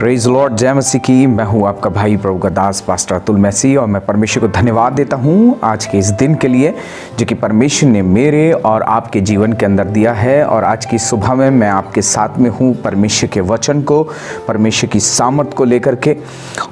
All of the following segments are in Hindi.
प्रेज लॉर्ड, जय मसीह की। मैं हूं आपका भाई प्रभु का दास पास्टर अतुल मैसी और मैं परमेश्वर को धन्यवाद देता हूं आज के इस दिन के लिए जो कि परमेश्वर ने मेरे और आपके जीवन के अंदर दिया है। और आज की सुबह में मैं आपके साथ में हूं परमेश्वर के वचन को, परमेश्वर की सामर्थ को लेकर के।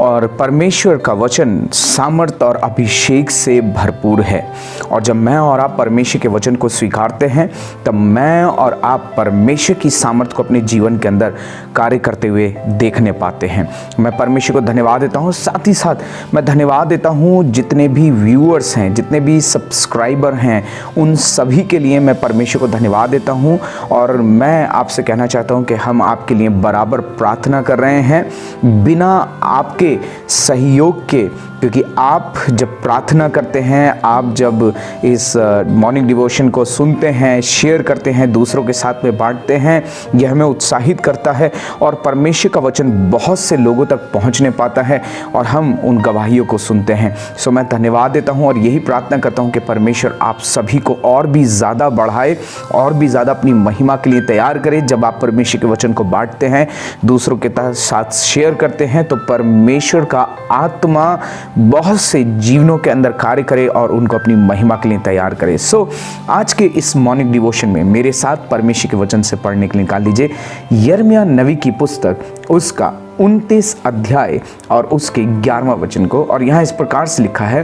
और परमेश्वर का वचन सामर्थ और अभिषेक से भरपूर है। और जब मैं और आप परमेश्वर के वचन को स्वीकारते हैं तब मैं और आप परमेश्वर की सामर्थ को अपने जीवन के अंदर कार्य करते हुए देखने पाते हैं। मैं परमेश्वर को धन्यवाद देता हूं। साथ ही साथ मैं धन्यवाद देता हूं जितने भी व्यूअर्स हैं, जितने भी सब्सक्राइबर हैं, उन सभी के लिए मैं परमेश्वर को धन्यवाद देता हूं। और मैं आपसे कहना चाहता हूं कि हम आपके लिए बराबर प्रार्थना कर रहे हैं बिना आपके सहयोग के, क्योंकि आप जब प्रार्थना करते हैं, आप जब इस मॉर्निंग डिवोशन को सुनते हैं, शेयर करते हैं, दूसरों के साथ में बांटते हैं, यह हमें उत्साहित करता है और परमेश्वर का वचन बहुत से लोगों तक पहुंचने पाता है और हम उन गवाहियों को सुनते हैं। सो मैं धन्यवाद देता हूं और यही प्रार्थना करता हूं कि परमेश्वर आप सभी को और भी ज़्यादा बढ़ाए और भी ज़्यादा अपनी महिमा के लिए तैयार करे। जब आप परमेश्वर के वचन को बांटते हैं, दूसरों के साथ शेयर करते हैं, तो परमेश्वर का आत्मा बहुत से जीवनों के अंदर कार्य करे और उनको अपनी महिमा के लिए तैयार करे। सो आज के इस मॉर्निंग डिवोशन में मेरे साथ परमेश्वर के वचन से पढ़ने के लिए निकाल लीजिए यिर्मयाह नबी की पुस्तक, उसका 29 अध्याय और उसके 11वां वचन को। और यहाँ इस प्रकार से लिखा है,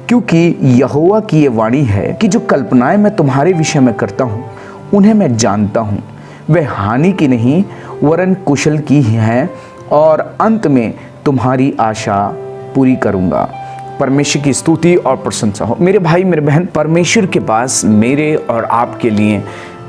क्योंकि यहोवा की ये वाणी है कि जो कल्पनाएं मैं तुम्हारे विषय में करता हूँ उन्हें मैं जानता हूँ, वे हानि की नहीं वरन कुशल की ही हैं, और अंत में तुम्हारी आशा पूरी करूंगा। परमेश्वर की स्तुति और प्रशंसा हो। मेरे भाई मेरे बहन, परमेश्वर के पास मेरे और आपके लिए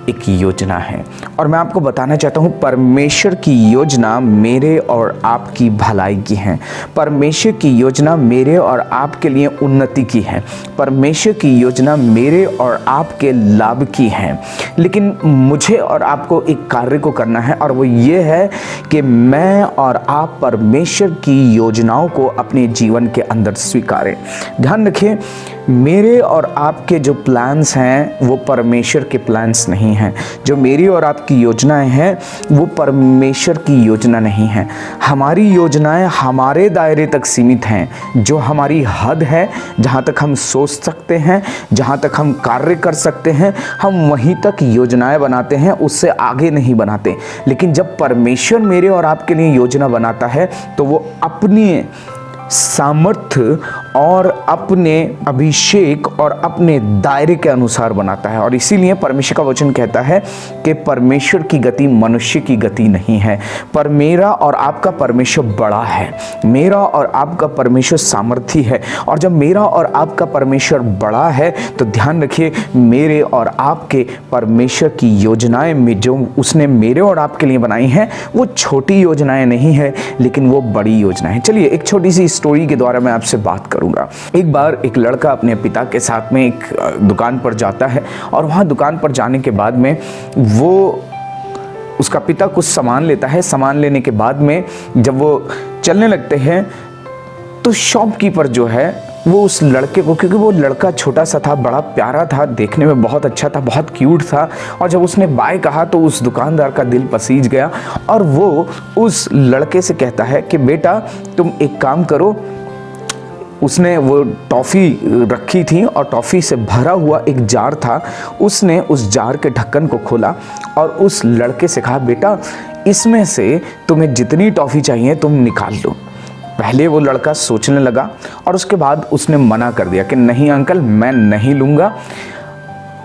एक योजना है और मैं आपको बताना चाहता हूँ परमेश्वर की योजना मेरे और आपकी भलाई की है। परमेश्वर की योजना मेरे और आपके लिए उन्नति की है। परमेश्वर की योजना मेरे और आपके लाभ की है। लेकिन मुझे और आपको एक कार्य को करना है और वो ये है कि मैं और आप परमेश्वर की योजनाओं को अपने जीवन के अंदर स्वीकारें। ध्यान रखिए, मेरे और आपके जो प्लान्स हैं वो परमेश्वर के प्लान्स नहीं हैं। जो मेरी और आपकी योजनाएं हैं वो परमेश्वर की योजना नहीं है। हमारी योजनाएं हमारे दायरे तक सीमित हैं, जो हमारी हद है, जहां तक हम सोच सकते हैं, जहां तक हम कार्य कर सकते हैं, हम वहीं तक योजनाएं बनाते हैं, उससे आगे नहीं बनाते। लेकिन जब परमेश्वर मेरे और आपके लिए योजना बनाता है तो वो अपनी सामर्थ्य और अपने अभिषेक और अपने दायरे के अनुसार बनाता है। और इसीलिए परमेश्वर का वचन कहता है कि परमेश्वर की गति मनुष्य की गति नहीं है। पर मेरा और आपका परमेश्वर बड़ा है, मेरा और आपका परमेश्वर सामर्थी है। और जब मेरा और आपका परमेश्वर बड़ा है तो ध्यान रखिए, मेरे और आपके परमेश्वर की योजनाएं में जो उसने मेरे और आपके लिए बनाई हैं वो छोटी योजनाएं नहीं है, लेकिन वो बड़ी योजनाएं हैं। चलिए एक छोटी सी स्टोरी के द्वारा मैं आपसे बात करूंगा। एक बार एक लड़का अपने पिता के साथ में एक दुकान पर जाता है और वहां दुकान पर जाने के बाद में उसका पिता कुछ सामान लेता है। सामान लेने के बाद में जब वो चलने लगते हैं तो शॉपकीपर जो है वो उस लड़के को, क्योंकि वो लड़का छोटा सा था, बड़ा प्यारा था, देखने में बहुत अच्छा था, बहुत क्यूट था, और जब उसने बाय कहा तो उस दुकानदार का दिल पसीज गया और वो उस लड़के से कहता है कि बेटा तुम एक काम करो। उसने वो टॉफ़ी रखी थी और टॉफ़ी से भरा हुआ एक जार था। उसने उस जार के ढक्कन को खोला और उस लड़के से कहा, बेटा इसमें से तुम्हें जितनी टॉफ़ी चाहिए तुम निकाल लो। पहले वो लड़का सोचने लगा और उसके बाद उसने मना कर दिया कि नहीं अंकल, मैं नहीं लूँगा।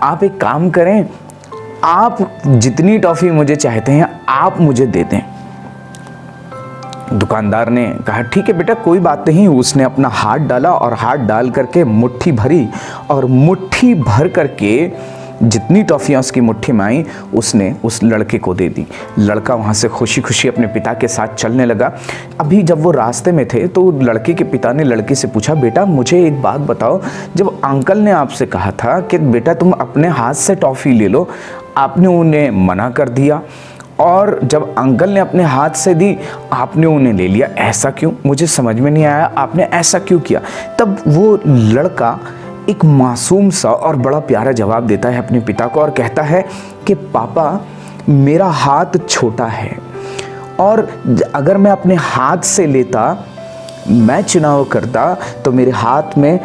आप एक काम करें, आप जितनी टॉफ़ी मुझे चाहते हैं आप मुझे दे दें। दुकानदार ने कहा ठीक है बेटा, कोई बात नहीं। उसने अपना हाथ डाला और हाथ डाल करके मुट्ठी भरी और मुट्ठी भर करके जितनी टॉफ़ियाँ उसकी मुट्ठी में आई उसने उस लड़के को दे दी। लड़का वहाँ से खुशी खुशी अपने पिता के साथ चलने लगा। अभी जब वो रास्ते में थे तो लड़के के पिता ने लड़के से पूछा, बेटा मुझे एक बात बताओ, जब अंकल ने आपसे कहा था कि बेटा तुम अपने हाथ से टॉफ़ी ले लो, आपने उन्हें मना कर दिया, और जब अंकल ने अपने हाथ से दी आपने उन्हें ले लिया, ऐसा क्यों? मुझे समझ में नहीं आया, आपने ऐसा क्यों किया? तब वो लड़का एक मासूम सा और बड़ा प्यारा जवाब देता है अपने पिता को और कहता है कि पापा मेरा हाथ छोटा है और अगर मैं अपने हाथ से लेता, मैं चुनाव करता, तो मेरे हाथ में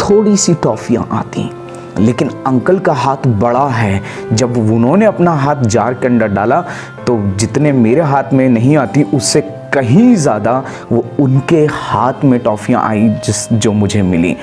थोड़ी सी टॉफियाँ आती, लेकिन अंकल का हाथ बड़ा है। जब उन्होंने अपना हाथ जार के अंदर डाला तो जितने मेरे हाथ में नहीं आती उससे कहीं ज़्यादा वो उनके हाथ में टॉफ़ियाँ आई जो मुझे मिली।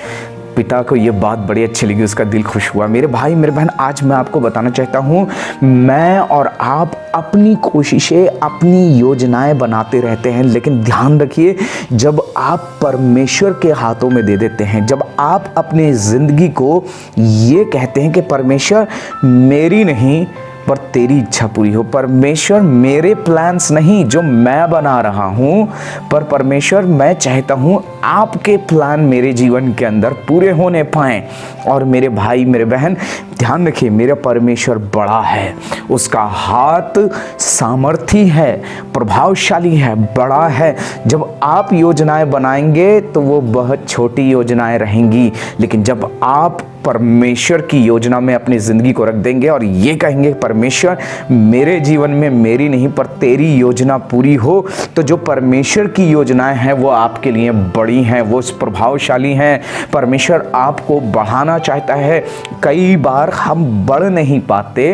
पिता को ये बात बड़ी अच्छी लगी, उसका दिल खुश हुआ। मेरे भाई मेरे बहन, आज मैं आपको बताना चाहता हूँ, मैं और आप अपनी कोशिशें, अपनी योजनाएं बनाते रहते हैं, लेकिन ध्यान रखिए, जब आप परमेश्वर के हाथों में दे देते हैं, जब आप अपनी ज़िंदगी को ये कहते हैं कि परमेश्वर मेरी नहीं पर तेरी इच्छा पूरी हो, परमेश्वर मेरे प्लान्स नहीं जो मैं बना रहा हूँ, पर परमेश्वर मैं चाहता हूँ आपके प्लान मेरे जीवन के अंदर पूरे होने पाएँ। और मेरे भाई मेरे बहन, ध्यान रखिए, मेरा परमेश्वर बड़ा है, उसका हाथ सामर्थी है, प्रभावशाली है, बड़ा है। जब आप योजनाएं बनाएंगे तो वो बहुत छोटी योजनाएं रहेंगी, लेकिन जब आप परमेश्वर की योजना में अपनी ज़िंदगी को रख देंगे और ये कहेंगे परमेश्वर मेरे जीवन में मेरी नहीं पर तेरी योजना पूरी हो, तो जो परमेश्वर की योजनाएं हैं वो आपके लिए बड़ी हैं, वो प्रभावशाली हैं। परमेश्वर आपको बढ़ाना चाहता है। कई बार हम बढ़ नहीं पाते,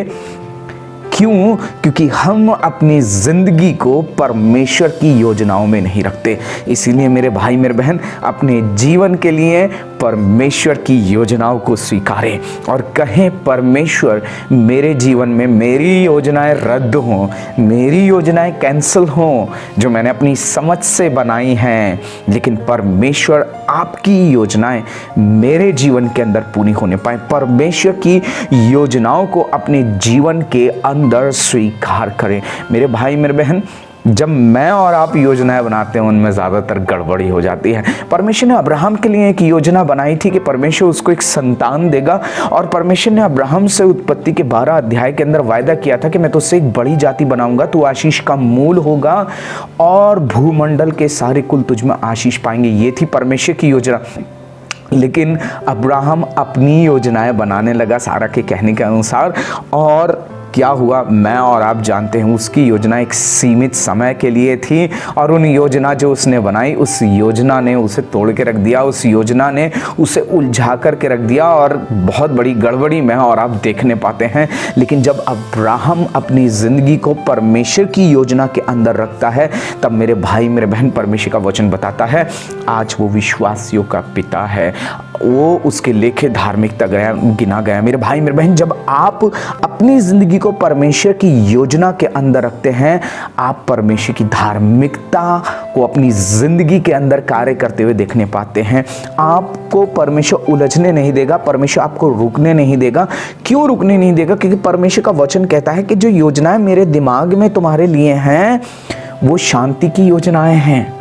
क्यों? क्योंकि हम अपनी ज़िंदगी को परमेश्वर की योजनाओं में नहीं रखते। इसीलिए मेरे भाई मेरे बहन, अपने जीवन के लिए परमेश्वर की योजनाओं को स्वीकारें और कहें परमेश्वर मेरे जीवन में मेरी योजनाएं रद्द हों, मेरी योजनाएं कैंसिल हों जो मैंने अपनी समझ से बनाई हैं, लेकिन परमेश्वर आपकी योजनाएं मेरे जीवन के अंदर पूरी होने पाए। परमेश्वर की योजनाओं को अपने जीवन के अंदर स्वीकार करें। मेरे भाई मेरे बहन, जब मैं और आप योजनाएं बनाते हैं उनमें ज़्यादातर गड़बड़ी हो जाती है। परमेश्वर ने अब्राहम के लिए एक योजना बनाई थी कि परमेश्वर उसको एक संतान देगा, और परमेश्वर ने अब्राहम से उत्पत्ति के 12 अध्याय के अंदर वायदा किया था कि मैं तुझसे एक बड़ी जाति बनाऊंगा, तू आशीष का मूल होगा और भूमंडल के सारे कुल तुझ में आशीष पाएंगे। ये थी परमेश्वर की योजना। लेकिन अब्राहम अपनी योजनाएं बनाने लगा सारा के कहने के अनुसार, और क्या हुआ मैं और आप जानते हैं। उसकी योजना एक सीमित समय के लिए थी, और उन योजना जो उसने बनाई उस योजना ने उसे तोड़ के रख दिया, उस योजना ने उसे उलझा करके रख दिया, और बहुत बड़ी गड़बड़ी मैं और आप देखने पाते हैं। लेकिन जब अब्राहम अपनी ज़िंदगी को परमेश्वर की योजना के अंदर रखता है, तब मेरे भाई मेरे बहन, परमेश्वर का वचन बताता है आज वो विश्वासियों का पिता है, वो उसके लेखे धार्मिकता गिना गया। मेरे भाई मेरे बहन, जब आप अपनी ज़िंदगी को परमेश्वर की योजना के अंदर रखते हैं, आप परमेश्वर की धार्मिकता को अपनी ज़िंदगी के अंदर कार्य करते हुए देखने पाते हैं। आपको परमेश्वर उलझने नहीं देगा, परमेश्वर आपको रुकने नहीं देगा। क्यों रुकने नहीं देगा? क्योंकि परमेश्वर का वचन कहता है कि जो योजनाएं मेरे दिमाग में तुम्हारे लिए हैं वो शांति की योजनाएं हैं,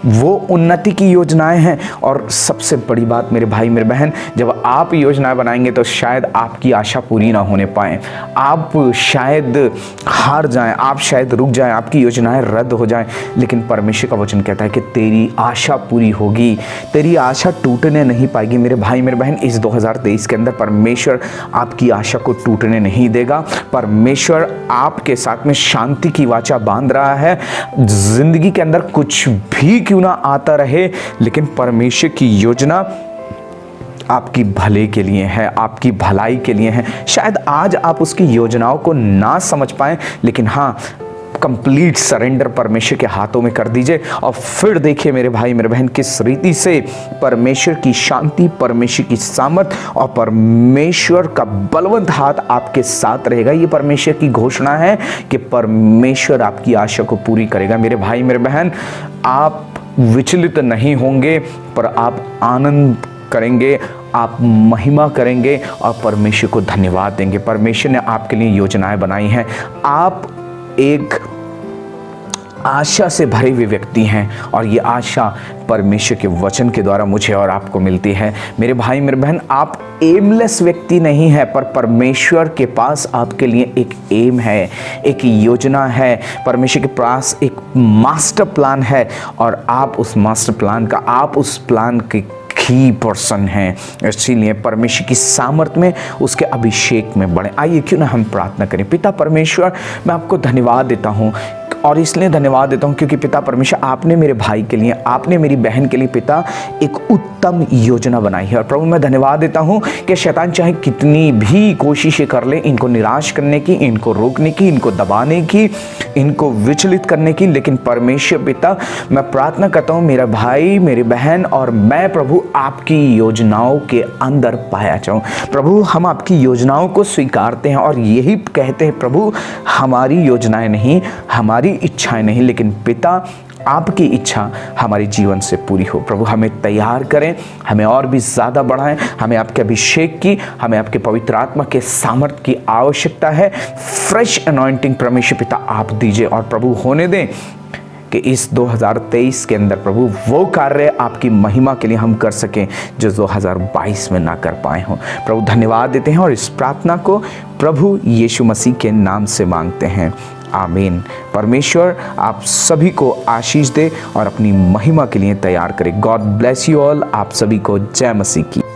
वो उन्नति की योजनाएं हैं। और सबसे बड़ी बात मेरे भाई मेरे बहन, जब आप योजनाएं बनाएंगे तो शायद आपकी आशा पूरी ना होने पाए, आप शायद हार जाएं, आप शायद रुक जाएं, आपकी योजनाएं रद्द हो जाएं, लेकिन परमेश्वर का वचन कहता है कि तेरी आशा पूरी होगी, तेरी आशा टूटने नहीं पाएगी। मेरे भाई मेरे बहन, इस 2023 के अंदर परमेश्वर आपकी आशा को टूटने नहीं देगा। परमेश्वर आपके साथ में शांति की वाचा बांध रहा है। जिंदगी के अंदर कुछ भी क्यों ना आता रहे, लेकिन परमेश्वर की योजना आपकी भले के लिए है, आपकी भलाई के लिए है। शायद आज आप उसकी योजनाओं को ना समझ पाएं, लेकिन हाँ, कंप्लीट सरेंडर परमेश्वर के हाथों में कर दीजिए, और फिर देखिए मेरे भाई मेरे बहन, किस रीति से परमेश्वर की शांति, परमेश्वर की सामर्थ और परमेश्वर का बलवंत हाथ आपके साथ रहेगा। ये परमेश्वर की घोषणा है कि परमेश्वर आपकी आशा को पूरी करेगा। मेरे भाई मेरे बहन, आप विचलित नहीं होंगे, पर आप आनंद करेंगे, आप महिमा करेंगे और परमेश्वर को धन्यवाद देंगे। परमेश्वर ने आपके लिए योजनाएं बनाई हैं। आप एक आशा से भरे हुए व्यक्ति हैं, और ये आशा परमेश्वर के वचन के द्वारा मुझे और आपको मिलती है। मेरे भाई मेरे बहन, आप एमलेस व्यक्ति नहीं है, पर परमेश्वर के पास आपके लिए एक एम है, एक योजना है। परमेश्वर के पास एक मास्टर प्लान है, और आप उस मास्टर प्लान का, आप उस प्लान के की पर्सन हैं। इसीलिए परमेश्वर की सामर्थ्य में, उसके अभिषेक में बढ़े। आइए क्यों ना हम प्रार्थना करें। पिता परमेश्वर, मैं आपको धन्यवाद देता हूँ और इसलिए धन्यवाद देता हूँ क्योंकि पिता परमेश्वर आपने मेरे भाई के लिए, आपने मेरी बहन के लिए पिता एक उत्तम योजना बनाई है। और प्रभु मैं धन्यवाद देता हूँ कि शैतान चाहे कितनी भी कोशिशें कर ले इनको निराश करने की, इनको रोकने की, इनको दबाने की, इनको विचलित करने की, लेकिन परमेश्वर पिता मैं प्रार्थना करता हूँ मेरा भाई, मेरी बहन और मैं प्रभु आपकी योजनाओं के अंदर पाया जाऊँ। प्रभु हम आपकी योजनाओं को स्वीकारते हैं और यही कहते हैं प्रभु हमारी योजनाएं नहीं, हमारी इच्छाएं नहीं, लेकिन पिता आपकी इच्छा हमारे जीवन से पूरी हो। प्रभु हमें तैयार करें, हमें और भी ज़्यादा बढ़ाएं, हमें आपके अभिषेक की, हमें आपके पवित्र आत्मा के सामर्थ्य की आवश्यकता है। फ्रेश अनॉइंटिंग परमेश्वर पिता आप दीजिए और प्रभु होने दें कि इस 2023 के अंदर प्रभु वो कार्य आपकी महिमा के लिए हम कर सकें जो 2022 में ना कर पाए हों। प्रभु धन्यवाद देते हैं और इस प्रार्थना को प्रभु यीशु मसीह के नाम से मांगते हैं, आमीन। परमेश्वर आप सभी को आशीष दे और अपनी महिमा के लिए तैयार करे। God bless you all. आप सभी को जय मसीह की।